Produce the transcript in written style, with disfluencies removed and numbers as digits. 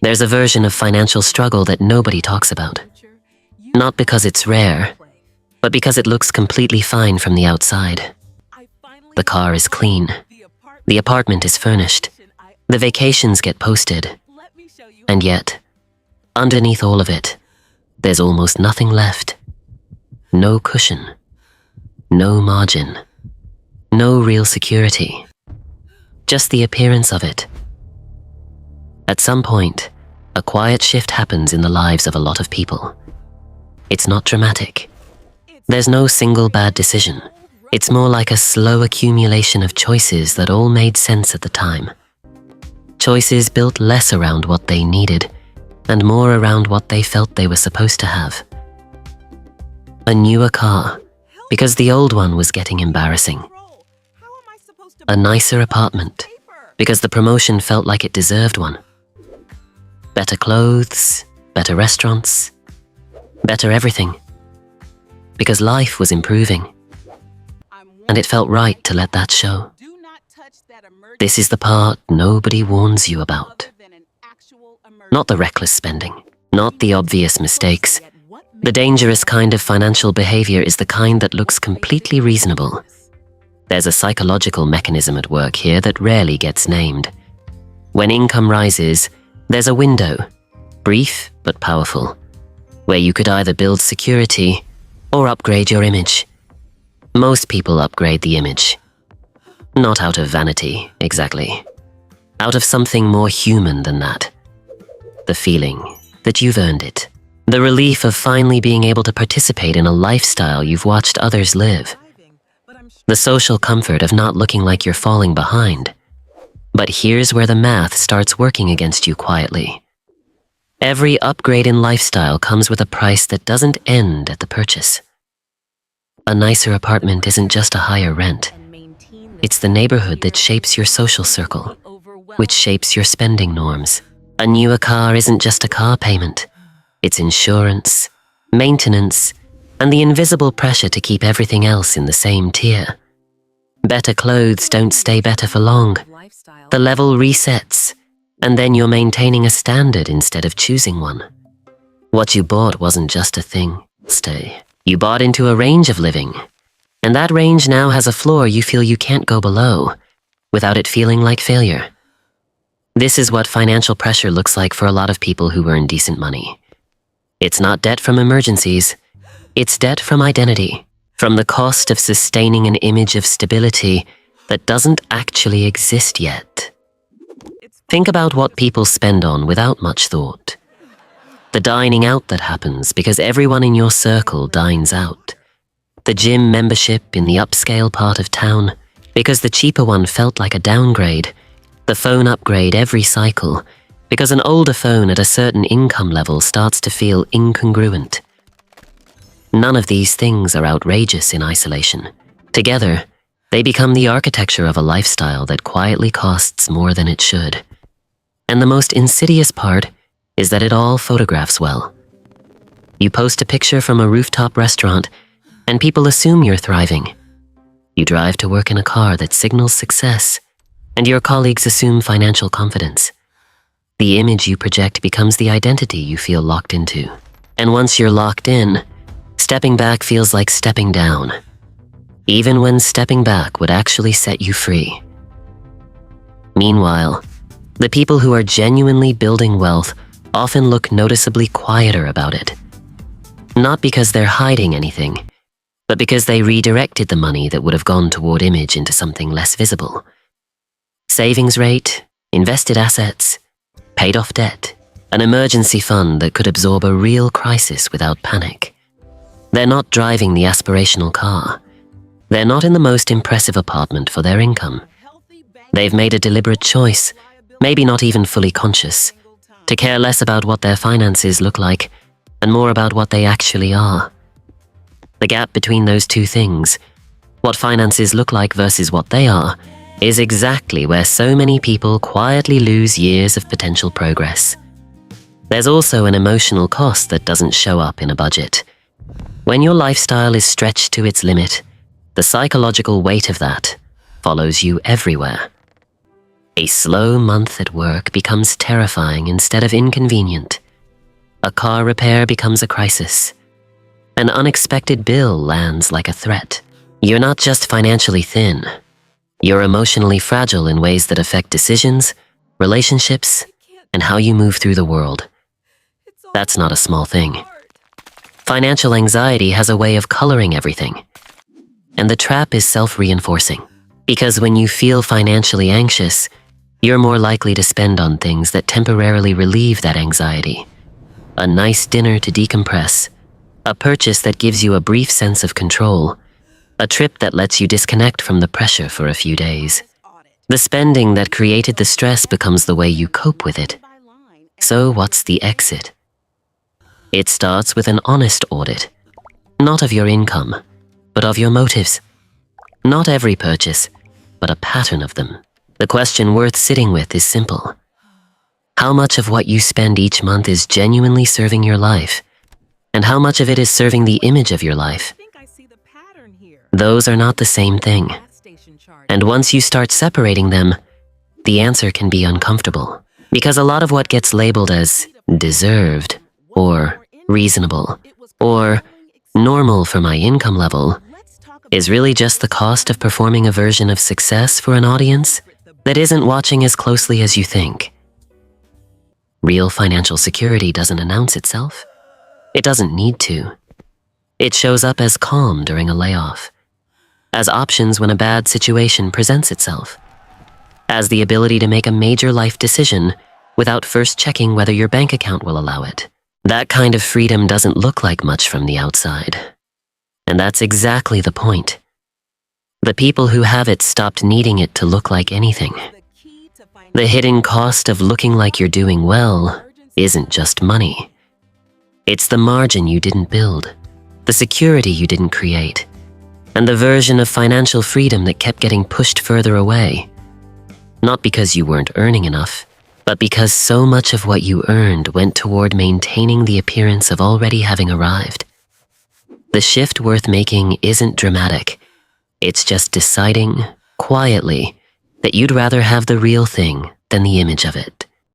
There's a version of financial struggle that nobody talks about. Not because it's rare, but because it looks completely fine from the outside. The car is clean. The apartment is furnished. The vacations get posted. And yet, underneath all of it, there's almost nothing left. No cushion. No margin. No real security. Just the appearance of it. At some point, a quiet shift happens in the lives of a lot of people. It's not dramatic. There's no single bad decision. It's more like a slow accumulation of choices that all made sense at the time. Choices built less around what they needed and more around what they felt they were supposed to have. A newer car, because the old one was getting embarrassing. A nicer apartment, because the promotion felt like it deserved one. Better clothes, better restaurants, better everything. Because life was improving. And it felt right to let that show. This is the part nobody warns you about. Not the reckless spending, not the obvious mistakes. The dangerous kind of financial behavior is the kind that looks completely reasonable. There's a psychological mechanism at work here that rarely gets named. When income rises, there's a window, brief but powerful, where you could either build security or upgrade your image. Most people upgrade the image. Not out of vanity, exactly. Out of something more human than that. The feeling that you've earned it. The relief of finally being able to participate in a lifestyle you've watched others live. The social comfort of not looking like you're falling behind. But here's where the math starts working against you quietly. Every upgrade in lifestyle comes with a price that doesn't end at the purchase. A nicer apartment isn't just a higher rent. It's the neighborhood that shapes your social circle, which shapes your spending norms. A newer car isn't just a car payment. It's insurance, maintenance, and the invisible pressure to keep everything else in the same tier. Better clothes don't stay better for long. The level resets, and then you're maintaining a standard instead of choosing one. What you bought wasn't just a thing. You bought into a range of living, and that range now has a floor you feel you can't go below, without it feeling like failure. This is what financial pressure looks like for a lot of people who earn decent money. It's not debt from emergencies, it's debt from identity, from the cost of sustaining an image of stability that doesn't actually exist yet. Think about what people spend on without much thought. The dining out that happens because everyone in your circle dines out. The gym membership in the upscale part of town because the cheaper one felt like a downgrade. The phone upgrade every cycle because an older phone at a certain income level starts to feel incongruent. None of these things are outrageous in isolation. Together, they become the architecture of a lifestyle that quietly costs more than it should. And the most insidious part is that it all photographs well. You post a picture from a rooftop restaurant, and people assume you're thriving. You drive to work in a car that signals success, and your colleagues assume financial confidence. The image you project becomes the identity you feel locked into. And once you're locked in, stepping back feels like stepping down, even when stepping back would actually set you free. Meanwhile, the people who are genuinely building wealth often look noticeably quieter about it. Not because they're hiding anything, but because they redirected the money that would have gone toward image into something less visible. Savings rate, invested assets, paid off debt, an emergency fund that could absorb a real crisis without panic. They're not driving the aspirational car. They're not in the most impressive apartment for their income. They've made a deliberate choice, maybe not even fully conscious, to care less about what their finances look like and more about what they actually are. The gap between those two things, what finances look like versus what they are, is exactly where so many people quietly lose years of potential progress. There's also an emotional cost that doesn't show up in a budget. When your lifestyle is stretched to its limit, the psychological weight of that follows you everywhere. A slow month at work becomes terrifying instead of inconvenient. A car repair becomes a crisis. An unexpected bill lands like a threat. You're not just financially thin. You're emotionally fragile in ways that affect decisions, relationships, and how you move through the world. That's not a small thing. Financial anxiety has a way of coloring everything. And the trap is self-reinforcing. Because when you feel financially anxious, you're more likely to spend on things that temporarily relieve that anxiety. A nice dinner to decompress, a purchase that gives you a brief sense of control, a trip that lets you disconnect from the pressure for a few days. The spending that created the stress becomes the way you cope with it. So what's the exit? It starts with an honest audit, not of your income, but of your motives. Not every purchase, but a pattern of them. The question worth sitting with is simple. How much of what you spend each month is genuinely serving your life? And how much of it is serving the image of your life? Those are not the same thing. And once you start separating them, the answer can be uncomfortable. Because a lot of what gets labeled as deserved, or reasonable, or normal for my income level is really just the cost of performing a version of success for an audience that isn't watching as closely as you think. Real financial security doesn't announce itself. It doesn't need to. It shows up as calm during a layoff, as options when a bad situation presents itself, as the ability to make a major life decision without first checking whether your bank account will allow it. That kind of freedom doesn't look like much from the outside. And that's exactly the point. The people who have it stopped needing it to look like anything. The hidden cost of looking like you're doing well isn't just money. It's the margin you didn't build, the security you didn't create, and the version of financial freedom that kept getting pushed further away. Not because you weren't earning enough, but because so much of what you earned went toward maintaining the appearance of already having arrived. The shift worth making isn't dramatic. It's just deciding, quietly, that you'd rather have the real thing than the image of it.